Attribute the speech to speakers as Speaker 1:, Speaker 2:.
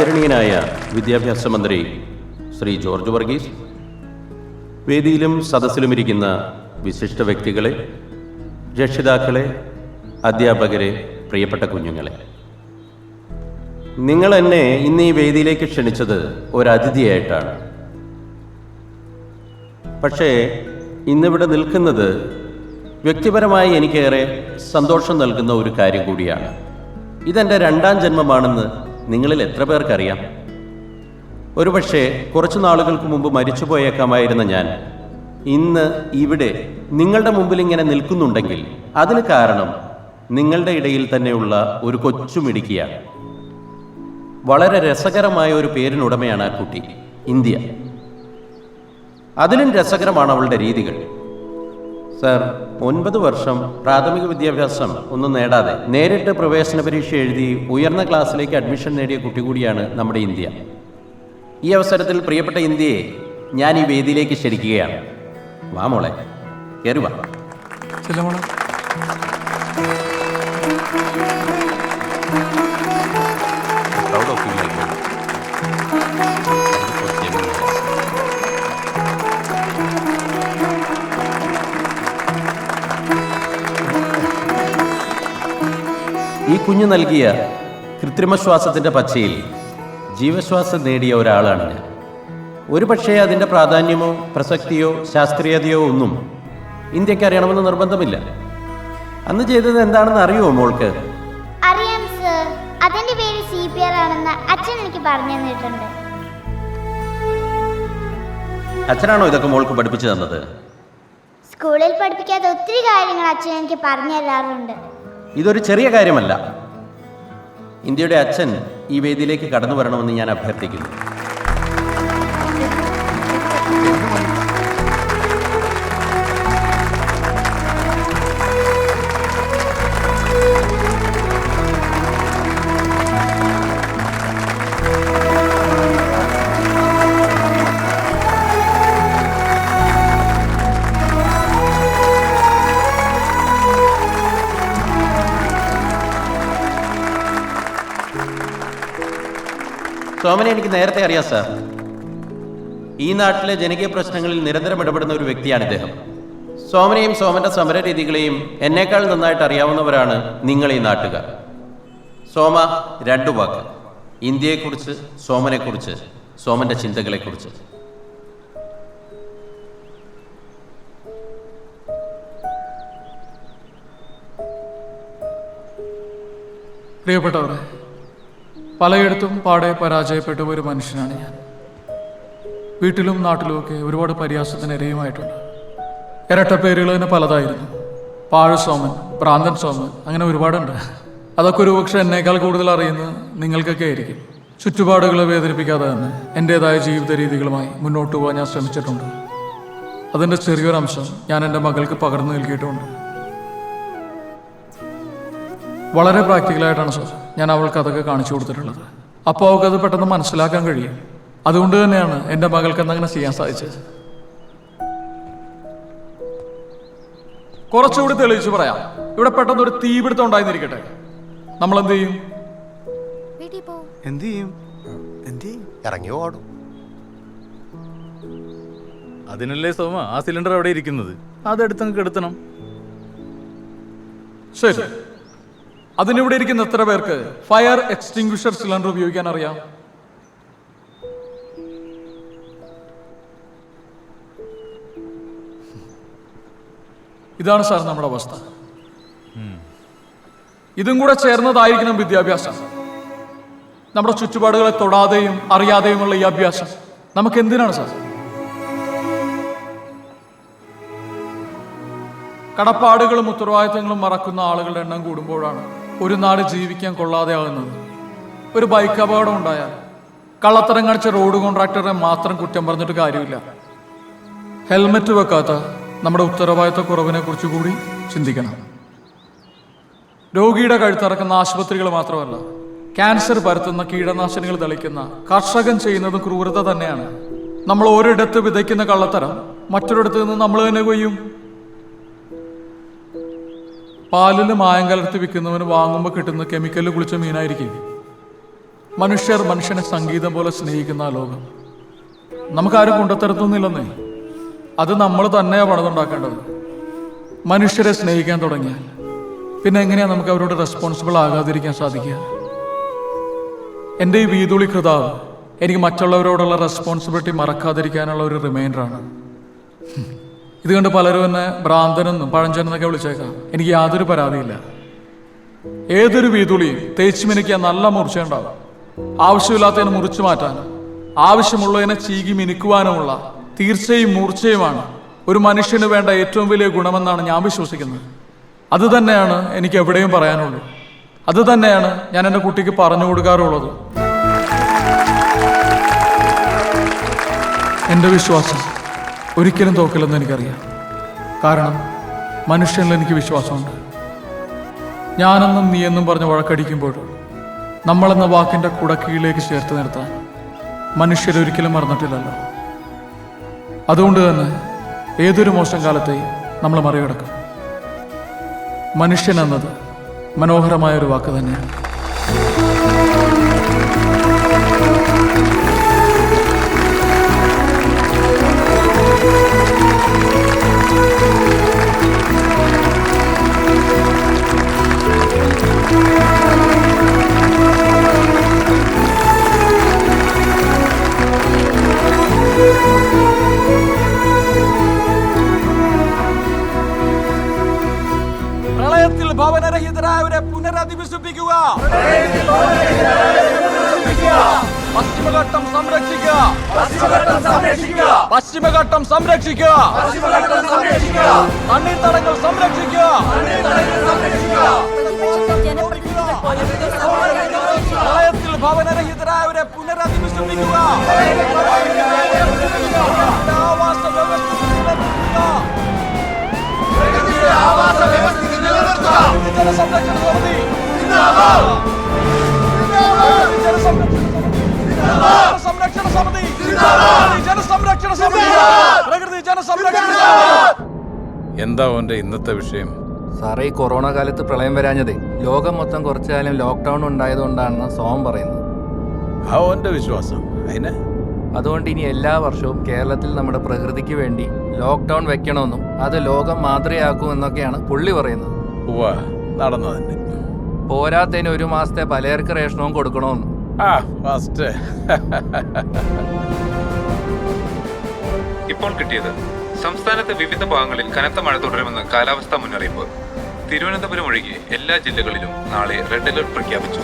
Speaker 1: ആദരണീയനായ വിദ്യാഭ്യാസ മന്ത്രി ശ്രീ ജോർജ് വർഗീസ്, വേദിയിലും സദസ്സിലുമിരിക്കുന്ന വിശിഷ്ട വ്യക്തികളെ, രക്ഷിതാക്കളെ, അധ്യാപകരെ, പ്രിയപ്പെട്ട കുഞ്ഞുങ്ങളെ, നിങ്ങൾ എന്നെ ഇന്ന് ഈ വേദിയിലേക്ക് ക്ഷണിച്ചത് ഒരതിഥിയായിട്ടാണ്. പക്ഷേ ഇന്നിവിടെ നിൽക്കുന്നത് വ്യക്തിപരമായി എനിക്കേറെ സന്തോഷം നൽകുന്ന ഒരു കാര്യം കൂടിയാണ്. ഇതെൻ്റെ രണ്ടാം ജന്മമാണെന്ന് നിങ്ങളിൽ എത്ര പേർക്കറിയാം? ഒരുപക്ഷെ കുറച്ചു നാളുകൾക്ക് മുമ്പ് മരിച്ചു പോയേക്കാമായിരുന്ന ഞാൻ ഇന്ന് ഇവിടെ നിങ്ങളുടെ മുമ്പിൽ ഇങ്ങനെ നിൽക്കുന്നുണ്ടെങ്കിൽ അതിന് കാരണം നിങ്ങളുടെ ഇടയിൽ തന്നെയുള്ള ഒരു കൊച്ചുമിടുക്കിയാണ്. വളരെ രസകരമായ ഒരു പേരിനുടമയാണ് ആ കുട്ടി, ഇന്ത്യ. അതിലും രസകരമാണ് അവളുടെ രീതികൾ. സർ, 9 വർഷം പ്രാഥമിക വിദ്യാഭ്യാസം ഒന്നും നേടാതെ നേരിട്ട് പ്രവേശന പരീക്ഷ എഴുതി ഉയർന്ന ക്ലാസ്സിലേക്ക് അഡ്മിഷൻ നേടിയ കുട്ടി കൂടിയാണ് നമ്മുടെ ഇന്ത്യ. ഈ അവസരത്തിൽ പ്രിയപ്പെട്ട ഇന്ത്യയെ ഞാൻ ഈ വേദിയിലേക്ക് ക്ഷണിക്കുകയാണ്. വാ മോളെ, കയറി വാ. ഈ കുഞ്ഞു നൽകിയ കൃത്രിമശ്വാസത്തിൻ്റെ പച്ചയിൽ ജീവശ്വാസം നേടിയ ഒരാളാണ് ഞാൻ. ഒരു പക്ഷേ അതിൻ്റെ പ്രാധാന്യമോ പ്രസക്തിയോ ശാസ്ത്രീയതയോ ഒന്നും ഇന്ത്യക്ക് അറിയണമെന്ന് നിർബന്ധമില്ല. അന്ന് ചെയ്തത് എന്താണെന്ന് അറിയുമോ മോൾക്ക്?
Speaker 2: അറിയാം സർ. അതിന്റെ പേര് CPR ആണെന്ന് അച്ഛൻ എനിക്ക് പറഞ്ഞു തന്നിട്ടുണ്ട്.
Speaker 1: അച്ഛനാണോ ഇതൊക്കെ മോൾക്ക് പഠിപ്പിച്ചു തന്നത്?
Speaker 2: സ്കൂളിൽ പഠിപ്പിക്കാത്ത ഒത്തിരി കാര്യങ്ങൾ അച്ഛൻ എനിക്ക് പറഞ്ഞു തരാറുണ്ട്.
Speaker 1: ഇതൊരു ചെറിയ കാര്യമല്ല. ഇന്ത്യയുടെ അച്ഛൻ ഈ വേദിയിലേക്ക് കടന്നു വരണമെന്ന് ഞാൻ അഭ്യർത്ഥിക്കുന്നു. സോമനെ എനിക്ക് നേരത്തെ അറിയാം സാർ. ഈ നാട്ടിലെ ജനകീയ പ്രശ്നങ്ങളിൽ നിരന്തരം ഇടപെടുന്ന ഒരു വ്യക്തിയാണ് ഇദ്ദേഹം. സോമനെയും സോമന്റെ സമര രീതികളെയും എന്നേക്കാൾ നന്നായിട്ട് അറിയാവുന്നവരാണ് നിങ്ങൾ ഈ നാട്ടുകാർ. സോമ, 2 വാക്ക് ഇന്ത്യയെക്കുറിച്ച്, സോമനെക്കുറിച്ച്, സോമന്റെ ചിന്തകളെക്കുറിച്ച്.
Speaker 3: പ്രിയപ്പെട്ടവരെ, പലയിടത്തും പാടെ പരാജയപ്പെട്ട ഒരു മനുഷ്യനാണ് ഞാൻ. വീട്ടിലും നാട്ടിലുമൊക്കെ ഒരുപാട് പരിഹാസത്തിന് ഇരയുമായിട്ടുണ്ട്. ഇരട്ട പേരുകൾ തന്നെ പലതായിരുന്നു. പാഴ് സോമൻ, ഭ്രാന്തൻ സോമൻ, അങ്ങനെ ഒരുപാടുണ്ട്. അതൊക്കെ ഒരുപക്ഷെ എന്നേക്കാൾ കൂടുതൽ അറിയുന്നത് നിങ്ങൾക്കൊക്കെ ആയിരിക്കും. ചുറ്റുപാടുകളെ വേദനിപ്പിക്കാതെ തന്നെ എൻ്റേതായ ജീവിത രീതികളുമായി മുന്നോട്ട് പോകാൻ ഞാൻ ശ്രമിച്ചിട്ടുണ്ട്. അതിൻ്റെ ചെറിയൊരു അംശം ഞാൻ എൻ്റെ മകൾക്ക് പകർന്നു നൽകിയിട്ടുമുണ്ട്. വളരെ പ്രാക്ടിക്കലായിട്ടാണ് സാർ ഞാൻ അവൾക്ക് അതൊക്കെ കാണിച്ചു കൊടുത്തിട്ടുള്ളത്. അപ്പോൾ അവൾക്കത് പെട്ടെന്ന് മനസ്സിലാക്കാൻ കഴിയും. അതുകൊണ്ട് തന്നെയാണ് എൻ്റെ മകൾക്ക് എന്നങ്ങനെ ചെയ്യാൻ സാധിച്ചത്. കുറച്ചുകൂടി തെളിയിച്ചു പറയാം. ഇവിടെ പെട്ടെന്ന് ഒരു തീപിടുത്തം ഉണ്ടായിരുന്നിരിക്കട്ടെ, നമ്മൾ എന്ത് ചെയ്യും?
Speaker 4: ഇറങ്ങി ഓടും.
Speaker 5: അതിനല്ലേ സോമ ആ സിലിണ്ടർ അവിടെ ഇരിക്കുന്നത്, അതെടുത്തങ്ങ് കെടുത്തണം.
Speaker 3: ശരി, അതിനിവിടെ ഇരിക്കുന്ന എത്ര പേർക്ക് ഫയർ എക്സ്റ്റിംഗ്വിഷർ സിലിണ്ടർ ഉപയോഗിക്കാൻ അറിയാം? ഇതാണ് സാർ നമ്മുടെ അവസ്ഥ. ഇതും കൂടെ ചേർന്നതായിരിക്കണം വിദ്യാഭ്യാസം. നമ്മുടെ ചുറ്റുപാടുകളെ തൊടാതെയും അറിയാതെയുമുള്ള ഈ അഭ്യാസം നമുക്ക് എന്തിനാണ് സാർ? കടപ്പാടുകളും ഉത്തരവാദിത്തങ്ങളും മറക്കുന്ന ആളുകളുടെ എണ്ണം കൂടുമ്പോഴാണ് ഒരു നാട് ജീവിക്കാൻ കൊള്ളാതെ ആകുന്നത്. ഒരു ബൈക്ക് അപകടം ഉണ്ടായാൽ കള്ളത്തരം കാണിച്ച റോഡ് കോൺട്രാക്ടറെ മാത്രം കുറ്റം പറഞ്ഞിട്ട് കാര്യമില്ല. ഹെൽമറ്റ് വെക്കാത്ത നമ്മുടെ ഉത്തരവാദിത്ത കുറവിനെ കുറിച്ച് കൂടി ചിന്തിക്കണം. രോഗിയുടെ കഴുത്തിറക്കുന്ന ആശുപത്രികൾ മാത്രമല്ല, ക്യാൻസർ പരത്തുന്ന കീടനാശിനികൾ തളിക്കുന്ന കർഷകൻ ചെയ്യുന്നത് ക്രൂരത തന്നെയാണ്. നമ്മൾ ഒരിടത്ത് വിതയ്ക്കുന്ന കള്ളത്തരം മറ്റൊരിടത്ത് നിന്ന് നമ്മൾ തന്നെ കൊയ്യും. പാലിൽ മായം കലർത്തി വിൽക്കുന്നവന് വാങ്ങുമ്പോൾ കിട്ടുന്ന കെമിക്കലിൽ കുളിച്ച മീനായിരിക്കും. മനുഷ്യർ മനുഷ്യനെ സംഗീതം പോലെ സ്നേഹിക്കുന്ന ആ ലോകം നമുക്കാരും കൊണ്ടുത്തരത്തൊന്നുമില്ലെന്നേ. അത് നമ്മൾ തന്നെയാണ് പണിതുണ്ടാക്കേണ്ടത്. മനുഷ്യരെ സ്നേഹിക്കാൻ തുടങ്ങിയാൽ പിന്നെ എങ്ങനെയാണ് നമുക്ക് അവരോട് റെസ്പോൺസിബിൾ ആകാതിരിക്കാൻ സാധിക്കുക? എൻ്റെ ഈ വീതുളി കൃതാവ് എനിക്ക് മറ്റുള്ളവരോടുള്ള റെസ്പോൺസിബിലിറ്റി മറക്കാതിരിക്കാനുള്ള ഒരു റിമൈൻഡറാണ്. ഇത് കണ്ട് പലരും എന്നെ ഭ്രാന്തനെന്നും പഴഞ്ചനെന്നൊക്കെ വിളിച്ചേക്കാം. എനിക്ക് യാതൊരു പരാതിയില്ല. ഏതൊരു വീതുളിയും തേച്ച് മിനുക്കിയാൽ നല്ല മൂർച്ചയുണ്ടാവും. ആവശ്യമില്ലാത്തതിനെ മുറിച്ചു മാറ്റാനും ആവശ്യമുള്ളതിനെ ചീകി മിനുക്കുവാനുമുള്ള തീർച്ചയും മൂർച്ചയുമാണ് ഒരു മനുഷ്യന് വേണ്ട ഏറ്റവും വലിയ ഗുണമെന്നാണ് ഞാൻ വിശ്വസിക്കുന്നത്. അത് തന്നെയാണ് എനിക്ക് എവിടെയും പറയാനുള്ളൂ. അത് തന്നെയാണ് ഞാൻ എൻ്റെ കുട്ടിക്ക് പറഞ്ഞു കൊടുക്കാറുള്ളത്. എൻ്റെ വിശ്വാസം ഒരിക്കലും തോക്കില്ലെന്ന് എനിക്കറിയാം. കാരണം മനുഷ്യനിൽ എനിക്ക് വിശ്വാസമുണ്ട്. ഞാനെന്നും നീയെന്നും പറഞ്ഞ് വഴക്കടിക്കുമ്പോൾ നമ്മളെന്ന വാക്കിൻ്റെ കുടക്കീഴിലേക്ക് ചേർത്ത് നിർത്താൻ മനുഷ്യരൊരിക്കലും മറന്നിട്ടില്ലല്ലോ. അതുകൊണ്ട് തന്നെ ഏതൊരു മോശം കാലത്തെയും നമ്മൾ മറികടക്കും. മനുഷ്യൻ എന്നത് മനോഹരമായൊരു വാക്ക് തന്നെയാണ്. പ്രളയത്തിൽ ഭവനരഹിതരായവരെ പുനരധിവസിപ്പിക്കുക. പശ്ചിമഘട്ടം സംരക്ഷിക്കുക. പശ്ചിമഘട്ടം സംരക്ഷിക്കുക. തണ്ണീർത്തടങ്ങൾ സംരക്ഷിക്കുക. പ്രളയത്തിൽ ഭവനരഹിതരായവരെ പുനരധിവസിപ്പിക്കുക. ആവാസ വ്യവസ്ഥ നിലനിർത്തുക. ജനസംരക്ഷണ സമിതി ജനസംരക്ഷണ സമിതി ജനസംരക്ഷണ സമിതി പ്രകൃതി ജനസംരക്ഷണ സമിതി.
Speaker 5: എന്താ ഓന്റെ ഇന്നത്തെ വിഷയം?
Speaker 6: സാറേ, ഈ കൊറോണ കാലത്ത് പ്രളയം വരാഞ്ഞതേ ലോകം മൊത്തം കുറച്ചു കാലം ലോക്ക്ഡൗൺ ഉണ്ടായതുകൊണ്ടാണെന്ന് സോം പറയുന്നത്.
Speaker 5: ആ ഓന്റെ വിശ്വാസം അതിന്.
Speaker 6: അതുകൊണ്ട് ഇനി എല്ലാ വർഷവും കേരളത്തിൽ നമ്മുടെ പ്രകൃതിക്ക് വേണ്ടി ലോക്ക്ഡൗൺ വെക്കണമെന്നും അത് ലോകം മാതൃകയാക്കുമെന്നൊക്കെയാണ് പുള്ളി പറയുന്നത്.
Speaker 5: ഉവ്വ, നടന്നു തന്നെ.
Speaker 6: പോരാത്തതിന് 1 മാസത്തെ പലചരക്ക് റേഷനവും കൊടുക്കണമെന്നും.
Speaker 7: ഇപ്പോൾ കിട്ടിയത് സംസ്ഥാനത്തെ വിവിധ ഭാഗങ്ങളിൽ കനത്ത മഴ തുടരുമെന്ന് കാലാവസ്ഥാ മുന്നറിയിപ്പ്. തിരുവനന്തപുരം ഒഴികെ എല്ലാ ജില്ലകളിലും നാളെ റെഡ് അലർട്ട് പ്രഖ്യാപിച്ചു.